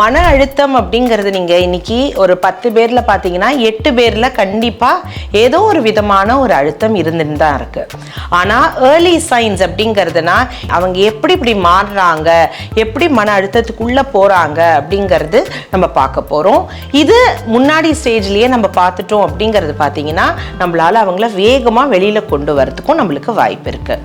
மன அழுத்தம் அப்படிங்கிறது நீங்க இன்னைக்கு ஒரு 10 பேர்ல பாத்தீங்கன்னா 8 பேர்ல கண்டிப்பா ஏதோ ஒரு விதமான ஒரு அழுத்தம் இருந்துட்டு தான் இருக்கு. ஆனா ஏர்லி சைன்ஸ் அப்படிங்கிறதுனா அவங்க எப்படி மாறுறாங்க, எப்படி மன அழுத்தத்துக்குள்ள போறாங்க அப்படிங்கிறது நம்ம பார்க்க போறோம். இது முன்னாடி ஸ்டேஜ்லயே நம்ம பார்த்துட்டோம் அப்படிங்கிறது பாத்தீங்கன்னா நம்மளால அவங்கள வேகமா வெளியில கொண்டு வரதுக்கும் நம்மளுக்கு வாய்ப்பு இருக்கு.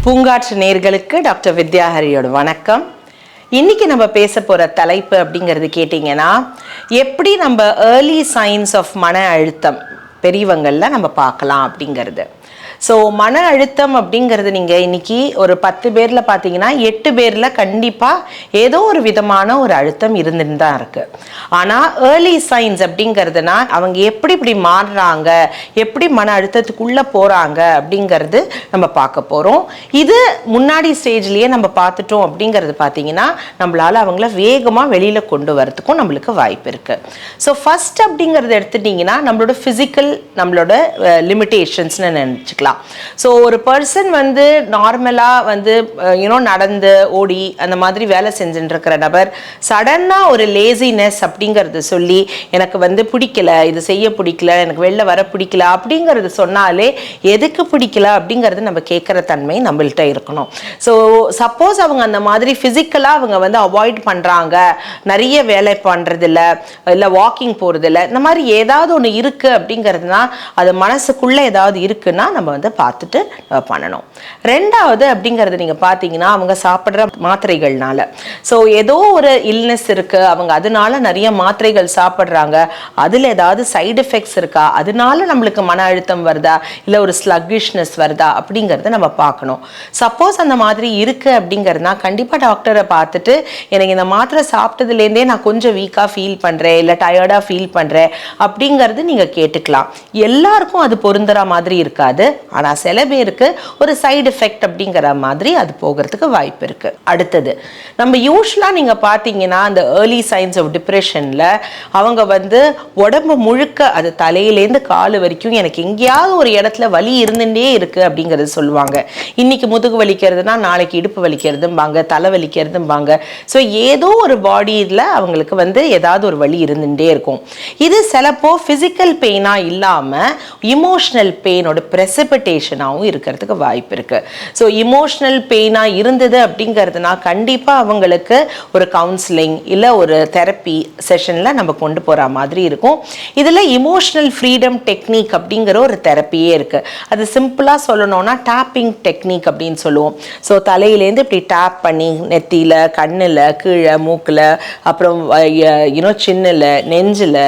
பூங்காற்று நேயர்களுக்கு டாக்டர் வித்யாஹரியோட வணக்கம். இன்னைக்கு நம்ம பேச போற தலைப்பு அப்படிங்கிறது கேட்டிங்கன்னா, எப்படி நம்ம ஏர்லி சைன்ஸ் ஆஃப் மன அழுத்தம் பெரியவங்கள்ல நம்ம பார்க்கலாம் அப்படிங்கிறது. ஸோ மன அழுத்தம் அப்படிங்கிறது நீங்கள் இன்னைக்கு ஒரு 10 பேரில் பார்த்தீங்கன்னா 8 பேரில் கண்டிப்பாக ஏதோ ஒரு விதமான ஒரு அழுத்தம் இருந்துட்டு தான் இருக்குது. ஆனால் ஏர்லி சைன்ஸ் அப்படிங்கிறதுனா அவங்க எப்படி மாறுறாங்க, எப்படி மன அழுத்தத்துக்குள்ளே போகிறாங்க அப்படிங்கிறது நம்ம பார்க்க போகிறோம். இது முன்னாடி ஸ்டேஜ்லேயே நம்ம பார்த்துட்டோம் அப்படிங்கிறது பார்த்தீங்கன்னா நம்மளால் அவங்கள வேகமாக வெளியில் கொண்டு வரதுக்கும் நம்மளுக்கு வாய்ப்பு இருக்குது. ஸோ ஃபஸ்ட் அப்படிங்கிறது எடுத்துட்டிங்கன்னா நம்மளோட ஃபிசிக்கல் நம்மளோட லிமிட்டேஷன்ஸ்னு நினச்சிக்கலாம். ஸோ ஒரு பர்சன் வந்து நார்மலாக வந்து நடந்து ஓடி அந்த மாதிரி வேலை செஞ்சுட்டு இருக்கிற நபர் சடனாக ஒரு லேசினஸ் அப்படிங்கிறது சொல்லி எனக்கு வந்து பிடிக்கல, இது செய்ய பிடிக்கல, எனக்கு வெளில வர பிடிக்கல அப்படிங்கிறது சொன்னாலே எதுக்கு பிடிக்கல அப்படிங்கிறது நம்ம கேட்குற தன்மை நம்மள்கிட்ட இருக்கணும். ஸோ சப்போஸ் அவங்க அந்த மாதிரி ஃபிசிக்கலாக அவங்க வந்து அவாய்ட் பண்ணுறாங்க, நிறைய வேலை பண்ணுறதில்ல, இல்லை வாக்கிங் போகிறதில்ல, இந்த மாதிரி ஏதாவது ஒன்று இருக்குது அப்படிங்கிறதுனா அது மனசுக்குள்ளே ஏதாவது இருக்குன்னா நம்ம வந்து பார்த்துட்டு பண்ணணும். ரெண்டாவது அப்படிங்கிறது நீங்கள் பார்த்தீங்கன்னா அவங்க சாப்பிட்ற மாத்திரைகள்னால, ஸோ ஏதோ ஒரு இல்னஸ் இருக்குது, அவங்க அதனால நிறைய மாத்திரைகள் சாப்பிட்றாங்க, அதில் ஏதாவது சைடு எஃபெக்ட்ஸ் இருக்கா, அதனால நம்மளுக்கு மன அழுத்தம் வருதா, இல்லை ஒரு ஸ்லக்கிஷ்னஸ் வருதா அப்படிங்கிறத நம்ம பார்க்கணும். சப்போஸ் அந்த மாதிரி இருக்குது அப்படிங்கிறதுனா கண்டிப்பாக டாக்டரை பார்த்துட்டு எனக்கு இந்த மாத்திரை சாப்பிட்டதுலேருந்தே நான் கொஞ்சம் வீக்காக ஃபீல் பண்ணுறேன், இல்லை டயர்டாக ஃபீல் பண்ணுறேன் அப்படிங்கிறது நீங்கள் கேட்டுக்கலாம். எல்லாருக்கும் அது பொருந்துற மாதிரி இருக்காது, ஆனால் சில பேருக்கு ஒரு சைடு எஃபெக்ட் அப்படிங்கிற மாதிரி அது போகிறதுக்கு வாய்ப்பு இருக்கு. அடுத்தது நம்ம யூஸ்வலாக நீங்கள் பார்த்தீங்கன்னா அந்த ஏர்லி சைன்ஸ் ஆஃப் டிப்ரெஷனில் அவங்க வந்து உடம்பு முழுக்க அது தலையிலேருந்து கால் வரைக்கும் எனக்கு எங்கேயாவது ஒரு இடத்துல வலி இருந்துட்டே இருக்கு அப்படிங்கிறது சொல்லுவாங்க. இன்னைக்கு முதுகு வலிக்கிறதுனா நாளைக்கு இடுப்பு வலிக்கிறதும்பாங்க, தலை வலிக்கிறதும்பாங்க. ஸோ ஏதோ ஒரு பாடியில் அவங்களுக்கு வந்து ஏதாவது ஒரு வலி இருந்துட்டே இருக்கும். இது சிலப்போ ஃபிசிக்கல் பெயினாக இல்லாமல் இமோஷனல் பெயினோட பிரசிபிட்டேஷனாகவும் இருக்கிறதுக்கு வாய்ப்பு இருக்கு. ஸோ இமோஷனல் பெயினாக இருந்தது அப்படிங்கிறதுனா கண்டிப்பாக அவங்களுக்கு ஒரு கவுன்சிலிங் இல்லை ஒரு தெரப்பி செஷனில் நம்ம கொண்டு போகிற மாதிரி இருக்கும். இதில் இமோஷனல் ஃப்ரீடம் டெக்னிக் அப்படிங்கிற ஒரு தெரப்பியே இருக்குது. அது சிம்பிளாக சொல்லணும்னா டேப்பிங் டெக்னிக் அப்படின்னு சொல்லுவோம். ஸோ தலையிலேருந்து இப்படி டேப் பண்ணி நெத்தியில், கண்ணில், கீழே மூக்கில், அப்புறம் சின்னில், நெஞ்சில்,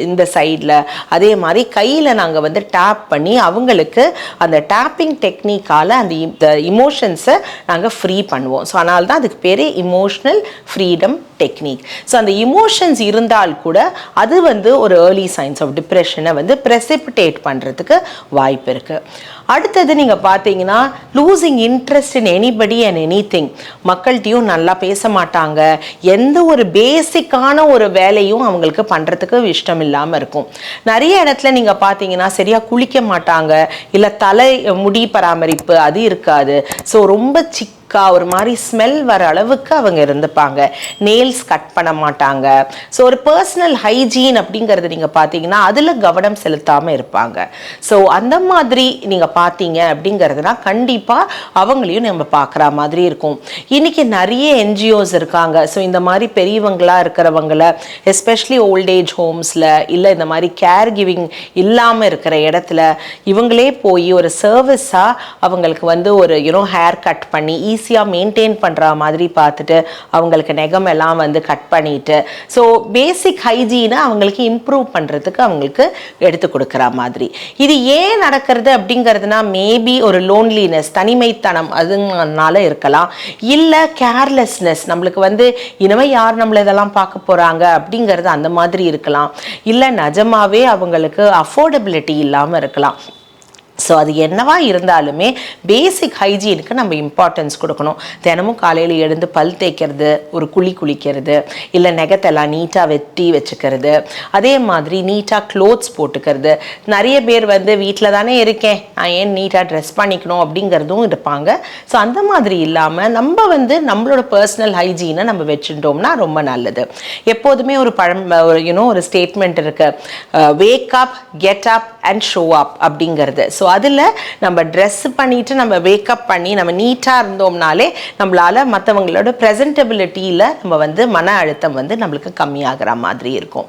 இந்த சைடில், அதே மாதிரி கையில் நாங்கள் வந்து டேப் பண்ணி அவங்களுக்கு அந்த டேப்பிங் டெக்னிக்கால் அந்த இமோஷன்ஸை நாங்கள் ஃப்ரீ பண்ணுவோம். ஸோ அதனால தான் அதுக்கு பேர் இமோஷனல் ஃப்ரீடம் டெக்னிக். ஸோ அந்த இமோஷன்ஸ் இருந்தால் கூட அது வந்து ஒரு ஏர்லி சைன்ஸ் ஆஃப் டிப்ரெஷனை வந்து ப்ரெசிபிட்டேட் பண்ணுறதுக்கு வாய்ப்பு இருக்குது. அடுத்தது நீங்கள் பார்த்தீங்கன்னா losing interest in anybody and anything. மக்கள்கிட்டையும் நல்லா பேச மாட்டாங்க, எந்த ஒரு பேசிக்கான ஒரு வேலையும் அவங்களுக்கு பண்ணுறதுக்கு இஷ்டம் இல்லாமல் இருக்கும். நிறைய இடத்துல நீங்கள் பார்த்தீங்கன்னா சரியாக குளிக்க மாட்டாங்க, இல்லை தலை முடி பராமரிப்பு அது இருக்காது. ஸோ ரொம்ப ஒரு மாதிரி ஸ்மெல் வர அளவுக்கு அவங்க இருந்துப்பாங்க, நெயில்ஸ் கட் பண்ண மாட்டாங்க. ஸோ ஒரு பர்சனல் ஹைஜீன் அப்படிங்கிறது நீங்கள் பார்த்தீங்கன்னா அதில் கவனம் செலுத்தாமல் இருப்பாங்க. ஸோ அந்த மாதிரி நீங்கள் பார்த்தீங்க அப்படிங்கிறதுனா கண்டிப்பாக அவங்களையும் நம்ம பார்க்குற மாதிரி இருக்கும். இன்றைக்கி நிறைய என்ஜிஓஸ் இருக்காங்க. ஸோ இந்த மாதிரி பெரியவங்களாக இருக்கிறவங்கள எஸ்பெஷலி ஓல்டேஜ் ஹோம்ஸில் இல்லை இந்த மாதிரி கேர் கிவிங் இல்லாமல் இருக்கிற இடத்துல இவங்களே போய் ஒரு சர்வீஸாக அவங்களுக்கு வந்து ஒரு ஹேர் கட் பண்ணி ஈஸியாக மெயின்டைன் பண்ணுற மாதிரி பார்த்துட்டு அவங்களுக்கு நெகம் எல்லாம் வந்து கட் பண்ணிட்டு ஸோ பேசிக் ஹைஜீனை அவங்களுக்கு இம்ப்ரூவ் பண்ணுறதுக்கு அவங்களுக்கு எடுத்து கொடுக்குற மாதிரி. இது ஏன் நடக்கிறது அப்படிங்கிறதுனா மேபி ஒரு லோன்லினஸ், தனிமைத்தனம் அதுனால இருக்கலாம், இல்லை கேர்லெஸ்னஸ், நம்மளுக்கு வந்து இனிமேல் யார் நம்மளை இதெல்லாம் பார்க்க போகிறாங்க அப்படிங்கிறது அந்த மாதிரி இருக்கலாம், இல்லை நிஜமாவே அவங்களுக்கு அஃபோர்டபிலிட்டி இல்லாமல் இருக்கலாம். ஸோ அது என்னவா இருந்தாலுமே பேசிக் ஹைஜீனுக்கு நம்ம இம்பார்ட்டன்ஸ் கொடுக்கணும். தினமும் காலையில் எழுந்து பல் தேய்க்கிறது, ஒரு குளிக்கிறது, இல்லை நெகத்தெல்லாம் நீட்டாக வெட்டி வச்சுக்கிறது, அதே மாதிரி நீட்டாக க்ளோத்ஸ் போட்டுக்கிறது. நிறைய பேர் வீட்டில் தானே இருக்கேன், நான் ஏன் நீட்டாக ட்ரெஸ் பண்ணிக்கணும் அப்படிங்கிறதும் இருப்பாங்க. ஸோ அந்த மாதிரி இல்லாமல் நம்ம நம்மளோட பர்சனல் ஹைஜீனை நம்ம வச்சுட்டோம்னா ரொம்ப நல்லது. எப்போதுமே ஒரு ஒரு ஸ்டேட்மெண்ட் இருக்கு, wake up, get up and show up அப்படிங்கிறது. ஸோ அதில் நம்ம ட்ரெஸ் பண்ணிவிட்டு நம்ம வேக்கப் பண்ணி நம்ம நீட்டாக இருந்தோம்னாலே நம்மளால் மற்றவங்களோட ப்ரெசன்டபிலிட்டியில் நம்ம மன அழுத்தம் நம்மளுக்கு கம்மியாகிற மாதிரி இருக்கும்.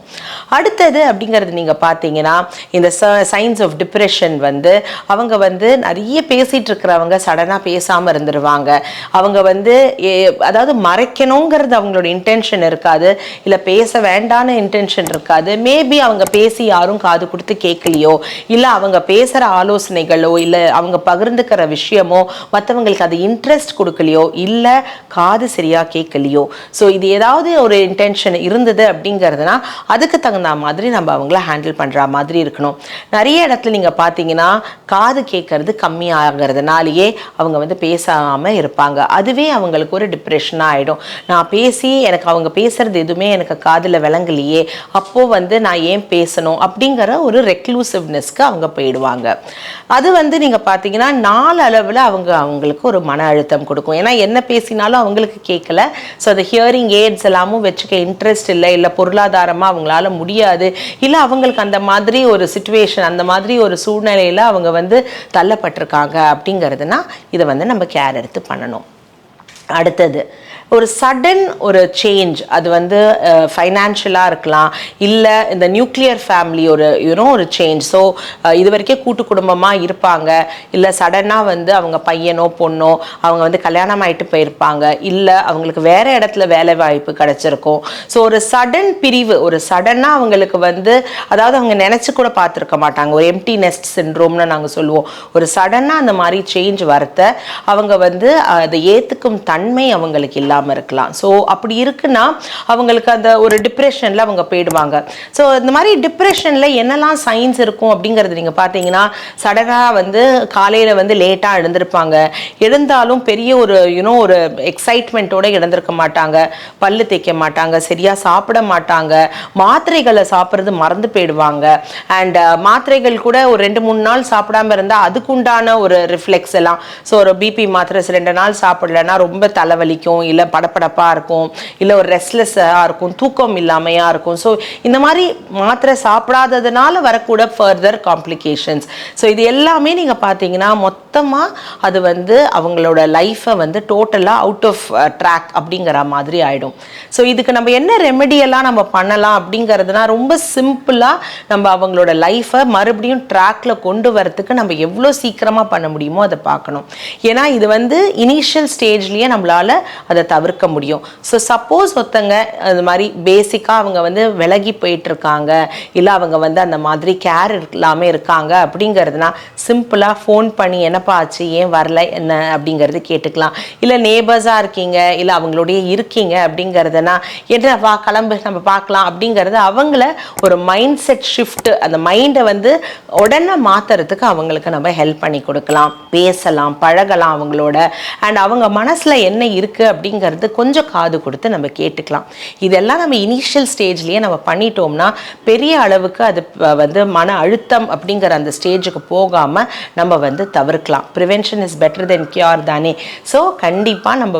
அடுத்தது அப்படிங்கிறது நீங்கள் பார்த்தீங்கன்னா, இந்த சைன்ஸ் ஆஃப் டிப்ரெஷன் அவங்க நிறைய பேசிகிட்டு இருக்கிறவங்க சடனாக பேசாமல் இருந்துருவாங்க. அவங்க அதாவது மறைக்கணுங்கிறது அவங்களோட இன்டென்ஷன் இருக்காது, இல்லை பேச வேண்டான இன்டென்ஷன் இருக்காது. மேபி அவங்க பேசி யாரும் காது கொடுத்து கேட்கலையோ, இல்லை அவங்க பேசுகிற ஆலோசனைகளோ, இல்லை அவங்க பகிர்ந்துக்கிற விஷயமோ மற்றவங்களுக்கு அது இன்ட்ரெஸ்ட் கொடுக்கலையோ, இல்லை காது சரியாக கேட்கலையோ, ஸோ இது ஏதாவது ஒரு இன்டென்ஷன் இருந்தது அப்படிங்கிறதுனா அதுக்கு தகுந்த மாதிரி நம்ம அவங்கள ஹேண்டில் பண்ணுற மாதிரி இருக்கணும். நிறைய இடத்துல நீங்கள் பார்த்தீங்கன்னா காது கேட்கறது கம்மியாகிறதுனாலேயே அவங்க பேசாமல் இருப்பாங்க. அதுவே அவங்களுக்கு ஒரு டிப்ரெஷனாக ஆகிடும். நான் பேசி எனக்கு அவங்க பேசுறது எதுவுமே எனக்கு காதில் விளங்கலையே, அப்போது நான் ஏன் பேசணும் அப்படிங்கிற ஒரு ரெக்ளூசிவ்னஸ்க்கு அவங்க போயிடுவாங்க. அது நீங்கள் பார்த்தீங்கன்னா நாளளவில் அவங்களுக்கு ஒரு மன அழுத்தம் கொடுக்கும். ஏன்னா என்ன பேசினாலும் அவங்களுக்கு கேட்கல. ஸோ அந்த ஹியரிங் எய்ட்ஸ் எல்லாமும் வச்சுக்க இன்ட்ரெஸ்ட் இல்லை பொருளாதாரமாக அவங்களால முடியாது, இல்லை அவங்களுக்கு அந்த மாதிரி ஒரு சிச்சுவேஷன், அந்த மாதிரி ஒரு சூழ்நிலையில் அவங்க தள்ளப்பட்டிருக்காங்க அப்படிங்கிறதுனா இதை நம்ம கேர் எடுத்து பண்ணணும். அடுத்தது ஒரு சடன் ஒரு சேஞ்ச், அது ஃபைனான்ஷியலாக இருக்கலாம், இல்லை இந்த நியூக்ளியர் ஃபேமிலி ஒரு சேஞ்ச். ஸோ இது வரைக்கும் கூட்டு குடும்பமாக இருப்பாங்க, இல்லை சடனாக அவங்க பையனோ பொண்ணோ அவங்க கல்யாணம் ஆகிட்டு போயிருப்பாங்க, இல்லை அவங்களுக்கு வேறு இடத்துல வேலை வாய்ப்பு கிடச்சிருக்கும். ஸோ ஒரு சடன் பிரிவு, ஒரு சடனாக அவங்களுக்கு அதாவது அவங்க நினச்சி கூட பார்த்துருக்க மாட்டாங்க, ஒரு எம்டி நெஸ்ட் சிண்ட்ரோம்னு நாங்கள் சொல்லுவோம். ஒரு சடனாக அந்த மாதிரி சேஞ்ச் வரத்த அவங்க அதை ஏற்றுக்கும் தன்மை அவங்களுக்கு இல்லை இருக்கலாம். ஸோ அப்படி இருக்குன்னா அவங்களுக்கு அந்த ஒரு டிப்ரெஷன்ல அவங்க போயிடுவாங்க. ஸோ இந்த மாதிரி டிப்ரெஷன்ல என்னெல்லாம் சைன்ஸ் இருக்கும் அப்படிங்கிறது நீங்க பார்த்தீங்கன்னா, சடனா காலையில லேட்டா எழுந்திருப்பாங்க, எழுந்தாலும் பெரிய ஒரு ஒரு எக்ஸைட்மெண்ட்டோட எழுந்திருக்க மாட்டாங்க, பல்லு தேய்க்க மாட்டாங்க, சரியா சாப்பிட மாட்டாங்க, மாத்திரைகளை சாப்பிட்றது மறந்து போயிடுவாங்க. அண்ட் மாத்திரைகள் கூட ஒரு 2-3 நாள் சாப்பிடாம இருந்தால் அதுக்குண்டான ஒரு ரிஃப்ளெக்ஸ் எல்லாம், ஸோ ஒரு பிபி மாத்திரை 2 நாள் சாப்பிடலன்னா ரொம்ப தலைவலிக்கும், இல்லை படப்படப்பாக இருக்கும், இல்லை ஒரு ரெஸ்ட்லெஸ்ஸாக இருக்கும், தூக்கம் இல்லாமையாக இருக்கும். ஸோ இந்த மாதிரி மாத்திரை சாப்பிடாததுனால வரக்கூட ஃபர்தர் காம்ப்ளிகேஷன்ஸ். ஸோ இது எல்லாமே நீங்கள் பார்த்தீங்கன்னா மொத்தமாக அது அவங்களோட லைஃப்பை டோட்டலாக அவுட் ஆஃப் ட்ராக் அப்படிங்கிற மாதிரி ஆகிடும். ஸோ இதுக்கு நம்ம என்ன ரெமெடியெல்லாம் நம்ம பண்ணலாம் அப்படிங்கிறதுனா, ரொம்ப சிம்பிளாக நம்ம அவங்களோட லைஃப்பை மறுபடியும் ட்ராக்ல கொண்டு வரத்துக்கு நம்ம எவ்வளோ சீக்கிரமாக பண்ண முடியுமோ அதை பார்க்கணும். ஏன்னா இது இனிஷியல் ஸ்டேஜ்லேயே நம்மளால் அதை தவிர்க்க முடியும். ஸோ சப்போஸ் ஒருத்தங்க அது மாதிரி பேசிக்காக அவங்க விலகி போயிட்டு இருக்காங்க, இல்லை அவங்க அந்த மாதிரி கேர் இல்லாமல் இருக்காங்க அப்படிங்கிறதுனா சிம்பிளாக ஃபோன் பண்ணி என்னப்பா ஆச்சு, ஏன் வரல, என்ன அப்படிங்கிறது கேட்டுக்கலாம். இல்லை நேபர்ஸாக இருக்கீங்க, இல்லை அவங்களோடைய இருக்கீங்க அப்படிங்கிறதுனா என்ன வா கிளம்பு நம்ம பார்க்கலாம் அப்படிங்கிறது அவங்கள ஒரு மைண்ட் செட் ஷிஃப்ட், அந்த மைண்டை உடனே மாற்றுறதுக்கு அவங்களுக்கு நம்ம ஹெல்ப் பண்ணி கொடுக்கலாம், பேசலாம், பழகலாம் அவங்களோட. அண்ட் அவங்க மனசில் என்ன இருக்குது அப்படிங்கிறது கொஞ்சம் காது கொடுத்து நம்ம கேட்டுக்கலாம். இதெல்லாம் நம்ம இனிஷியல் ஸ்டேஜ்லேயே நம்ம பண்ணிட்டோம்னா பெரிய அளவுக்கு அது மன அழுத்தம் அப்படிங்கிற அந்த ஸ்டேஜுக்கு போகாமல் நம்ம தவிர்க்கலாம். Prevention is better then cure தானே. ஸோ கண்டிப்பாக நம்ம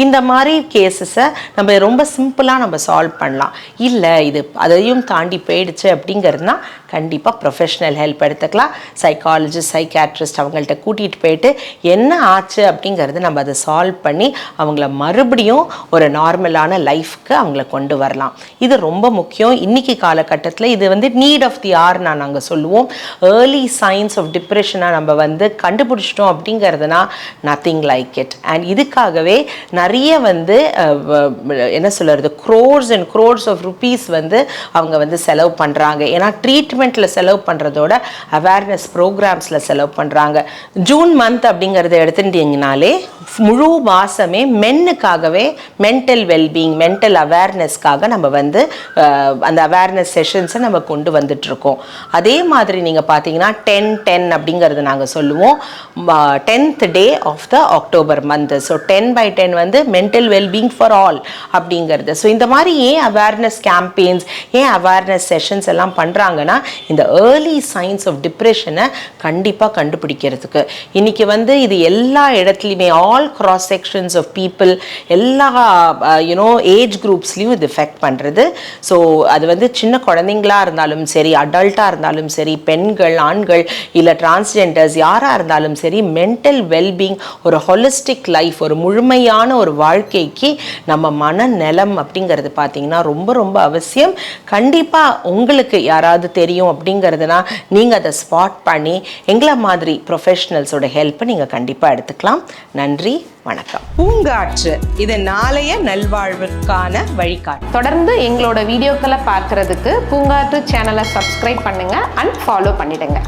இந்த மாதிரி கேசஸை நம்ம ரொம்ப சிம்பிளாக நம்ம சால்வ் பண்ணலாம். இல்லை இது அதையும் தாண்டி போயிடுச்சு அப்படிங்கிறதுனா கண்டிப்பாக ப்ரொஃபஷ்னல் ஹெல்ப் எடுத்துக்கலாம். சைக்காலஜிஸ்ட், சைக்காட்ரிஸ்ட் அவங்கள்ட்ட கூட்டிகிட்டு போயிட்டு என்ன ஆச்சு அப்படிங்கிறது நம்ம அதை சால்வ் பண்ணி அவங்கள மறுபடியும் ஒரு நார்மலான லைஃப்க்கு அவங்கள கொண்டு வரலாம். இது ரொம்ப முக்கியம் இன்னைக்கு காலகட்டத்தில். இது நீட் ஆஃப் தி ஆர் நாங்கள் சொல்லுவோம். ஏர்லி சைன்ஸ் ஆஃப் டிப்ரெஷனாக நம்ம கண்டுபிடிச்சிட்டோம் அப்படிங்கிறதுனா நத்திங் லைக் இட். அண்ட் இதுக்காகவே நிறைய என்ன சொல்கிறது, crores and crores of rupees அவங்க செலவு பண்ணுறாங்க. ஏன்னா ட்ரீட்மெண்ட்டில் செலவு பண்ணுறதோட அவேர்னஸ் ப்ரோக்ராம்ஸில் செலவு பண்ணுறாங்க. ஜூன் மந்த் அப்படிங்கிறத எடுத்துட்டீங்கனாலே முழு மாதமே மென்னுக்கு குழந்தைக்காகவே மென்டல் வெல்பீயிங், மென்டல் அவேர்னஸ்க்காக நம்ம வந்து அந்த அவேர்னஸ் செஷன்ஸை நம்ம கொண்டு வந்துட்ருக்கோம். அதே மாதிரி நீங்கள் பார்த்தீங்கன்னா 10-10 அப்படிங்கிறது நாங்கள் சொல்லுவோம், 10th day of the October month. So 10/10 வந்து மென்டல் வெல்பீயிங் ஃபார் ஆல் அப்படிங்கிறது. ஸோ இந்த மாதிரி ஏன் அவேர்னஸ் கேம்பெயின்ஸ், ஏன் அவேர்னஸ் செஷன்ஸ் எல்லாம் பண்ணுறாங்கன்னா இந்த ஏர்லி சைன்ஸ் ஆஃப் டிப்ரெஷனை கண்டிப்பாக கண்டுபிடிக்கிறதுக்கு. இன்றைக்கி வந்து இது எல்லா இடத்துலையுமே all cross sections of people, எல்லா ஏஜ் குரூப்ஸ்லையும் இது எஃபெக்ட் பண்ணுறது. ஸோ அது வந்து சின்ன குழந்தைங்களாக இருந்தாலும் சரி, அடல்ட்டாக இருந்தாலும் சரி, பெண்கள், ஆண்கள், இல்லை டிரான்ஸ்ஜெண்டர்ஸ் யாராக இருந்தாலும் சரி, மென்டல் வெல்பீயிங், ஒரு ஹொலிஸ்டிக் லைஃப், ஒரு முழுமையான ஒரு வாழ்க்கைக்கு நம்ம மனநலம் அப்படிங்கிறது பார்த்தீங்கன்னா ரொம்ப ரொம்ப அவசியம். கண்டிப்பாக உங்களுக்கு யாராவது தெரியும் அப்படிங்கிறதுனா நீங்கள் அதை ஸ்பாட் பண்ணி எங்களை மாதிரி ப்ரொஃபஷனல்ஸோட ஹெல்ப்பை நீங்கள் கண்டிப்பாக எடுத்துக்கலாம். நன்றி, வணக்கம். பூங்காற்று இது நாளைய நல்வாழ்வுக்கான வழிகாட்டு. தொடர்ந்து எங்களோட வீடியோக்களை பார்க்கறதுக்கு பூங்காற்று சேனலை சப்ஸ்கிரைப் பண்ணுங்க அண்ட் ஃபாலோ பண்ணிடுங்க.